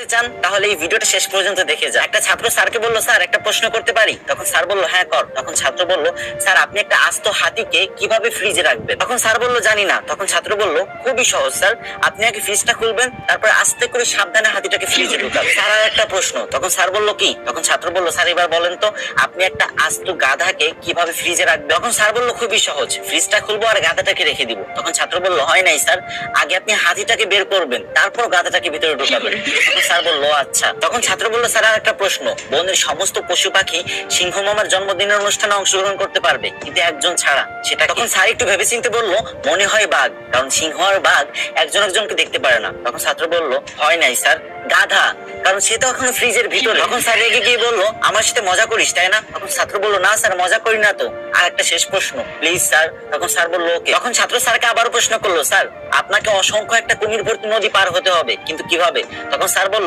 চান তাহলে এই ভিডিওটা শেষ পর্যন্ত দেখে যান। একটা ছাত্র স্যারকে বললো, স্যার একটা প্রশ্ন করতে পারি? তখন স্যার বললো, হ্যাঁ কর। তখন ছাত্র বলল, স্যার আপনি একটা আস্ত হাতিকে কিভাবে ফ্রিজে রাখবেন? তখন স্যার বলল, জানি না। তখন ছাত্র বলল, খুবই সহজ স্যার, আপনি আগে ফ্রিজটা খুলবেন, তারপর আস্তে করে সাবধানে হাতিটাকে ফ্রিজে ঢুকাবেন। স্যার আর একটা প্রশ্ন। তখন স্যার বলল, কি? তখন ছাত্র বলল, স্যার এবার বলেন তো আপনি একটা আস্ত গাধাকে কিভাবে ফ্রিজে রাখবেন? তখন স্যার বলল, খুবই সহজ, ফ্রিজটা খুলবো আর গাধাটাকে রেখে দিব। তখন ছাত্র বলল, হয় নাই স্যার, আগে আপনি হাতিটাকে বের করবেন, তারপর গাধাটাকে ভিতরে ঢুকাবেন। তখন স্যার বলল, আচ্ছা। তখন ছাত্র বলল, স্যার আর একটা প্রশ্ন, বনের সমস্ত পশু পাখি সিংহ মামার জন্মদিনের অনুষ্ঠানে অংশগ্রহণ করতে পারবে, কিন্তু একজন ছাড়া, সেটা? তখন স্যার একটু ভেবেচিন্তে বলল, মনে হয় বাঘ, কারণ সিংহ আর বাঘ একজন একজনকে দেখতে পারে না। তখন ছাত্র বলল, হয় নাই স্যার, গাধা, কারণ সে তো এখনো ফ্রিজের ভিতরে। তখন স্যার রেগে গিয়ে বলল, আমার সাথে মজা করিস তাই না? তখন ছাত্র বলল, না স্যার মজা করি না তো, আর একটা শেষ প্রশ্ন প্লিজ স্যার। তখন স্যার বলল, ওকে। তখন ছাত্র স্যারকে আবারও প্রশ্ন করলো, স্যার আপনাকে অসংখ্য একটা কুমির ভর্তি নদী পার হতে হবে, কিন্তু কিভাবে? তখন স্যার বলল,